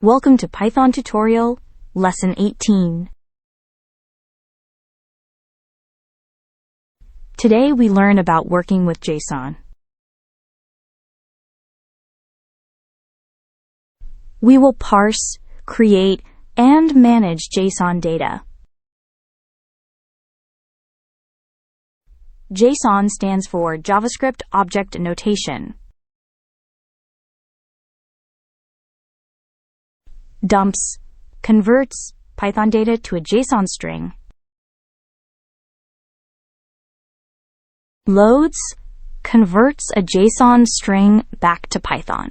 Welcome to Python tutorial, lesson 18. Today we learn about working with JSON. We will parse, create, and manage JSON data. JSON stands for JavaScript Object Notation. Dumps converts Python data to a JSON string. Loads converts a JSON string back to Python.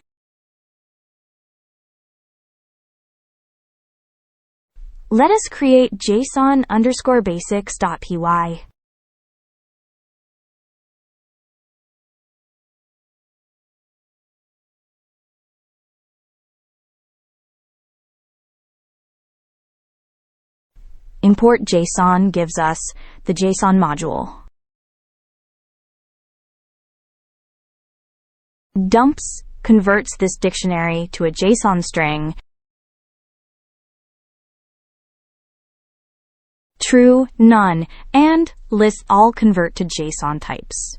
Let us create json_basics.py. Import JSON gives us the JSON module. Dumps converts this dictionary to a JSON string. True, none, and list all convert to JSON types.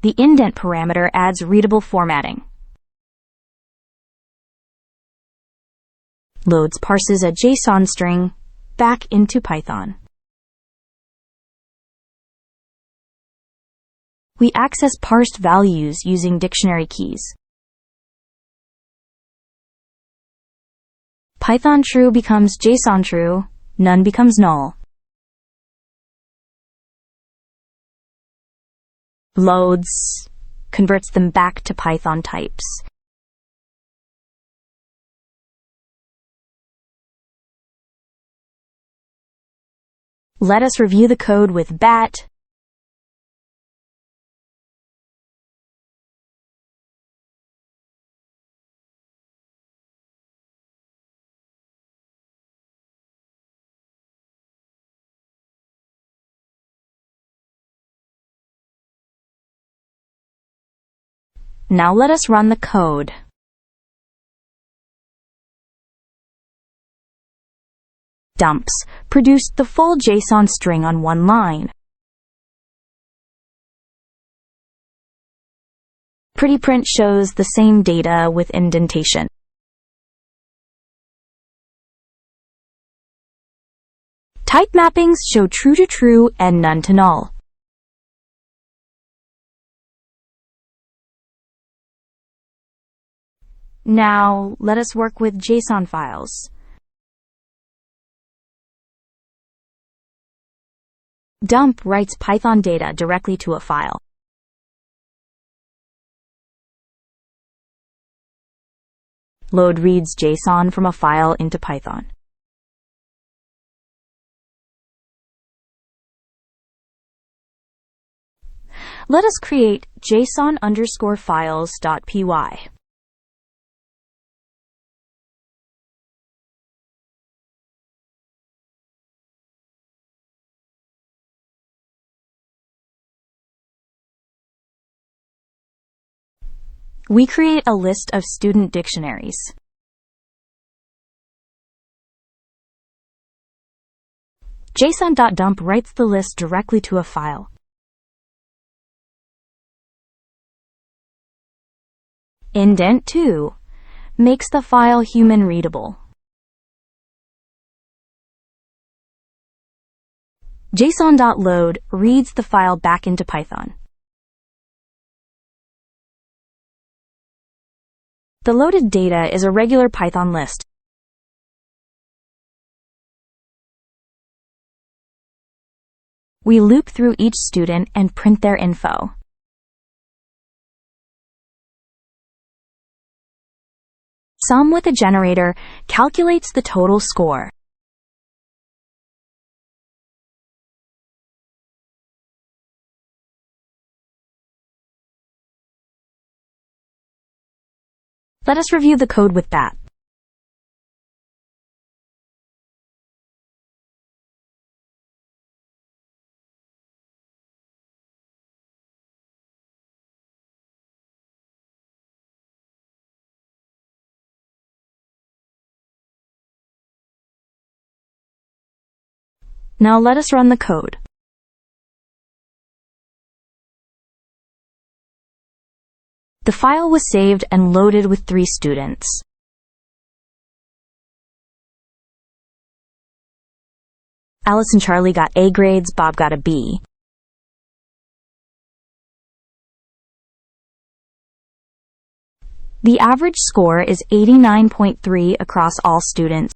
The indent parameter adds readable formatting. Loads parses a JSON string back into Python. We access parsed values using dictionary keys. Python true becomes JSON true, none becomes null. Loads converts them back to Python types. Let us review the code with bat. Now let us run the code. Dumps produced the full JSON string on one line. Pretty print shows the same data with indentation. Type mappings show true to true and none to null. Now let us work with JSON files. Dump writes Python data directly to a file. Load reads JSON from a file into Python. Let us create json_files.py. We create a list of student dictionaries. json.dump writes the list directly to a file. Indent 2 makes the file human readable. json.load reads the file back into Python. The loaded data is a regular Python list. We loop through each student and print their info. Sum with a generator calculates the total score. Let us review the code with bat. Now let us run the code. The file was saved and loaded with 3 students. Alice and Charlie got A grades, Bob got a B. The average score is 89.3 across all students.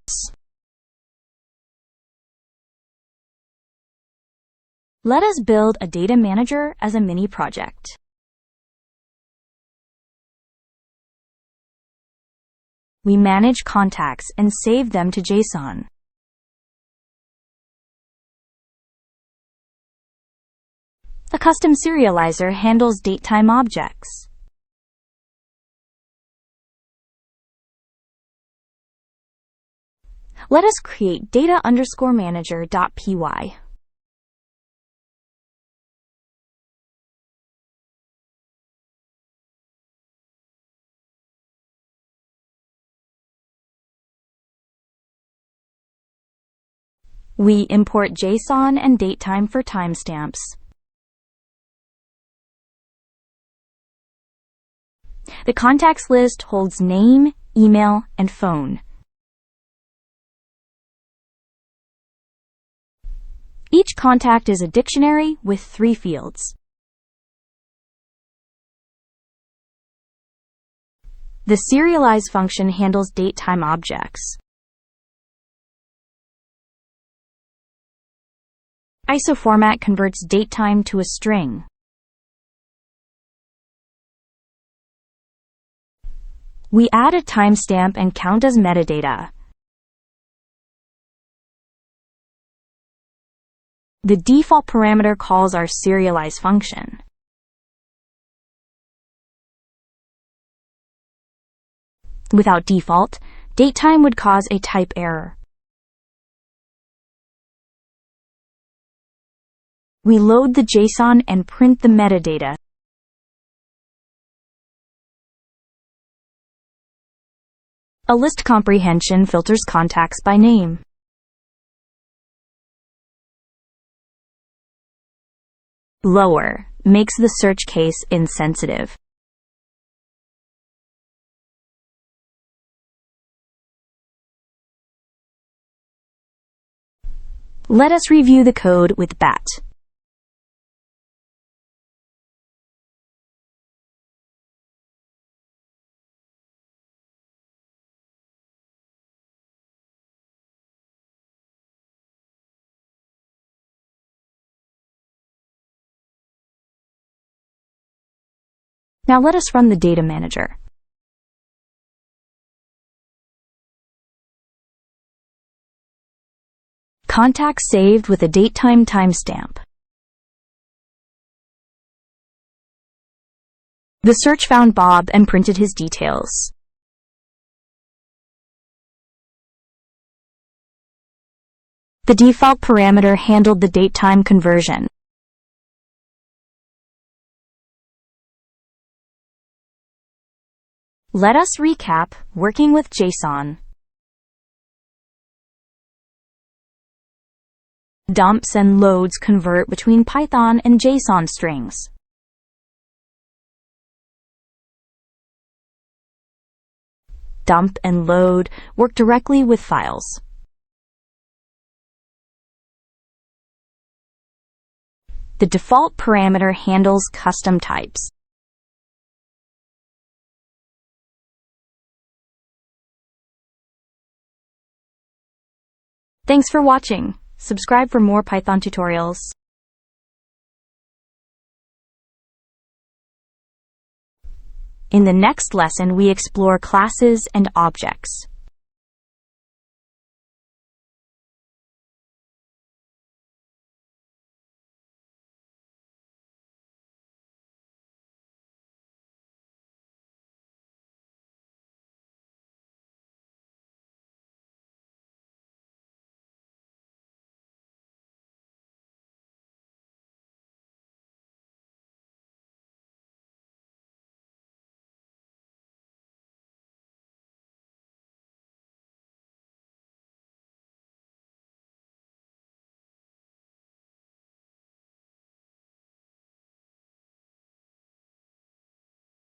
Let us build a data manager as a mini project. We manage contacts and save them to JSON. A custom serializer handles datetime objects. Let us create data_manager.py. We import JSON and datetime for timestamps. The contacts list holds name, email, and phone. Each contact is a dictionary with 3 fields. The serialize function handles datetime objects. ISO format converts datetime to a string. We add a timestamp and count as metadata. The default parameter calls our serialize function. Without default, datetime would cause a type error. We load the JSON and print the metadata. A list comprehension filters contacts by name. Lower makes the search case insensitive. Let us review the code with BAT. Now let us run the data manager. Contact saved with a datetime timestamp. The search found Bob and printed his details. The default parameter handled the datetime conversion. Let us recap working with JSON. Dumps and loads convert between Python and JSON strings. Dump and load work directly with files. The default parameter handles custom types. Thanks for watching. Subscribe for more Python tutorials. In the next lesson, we explore classes and objects.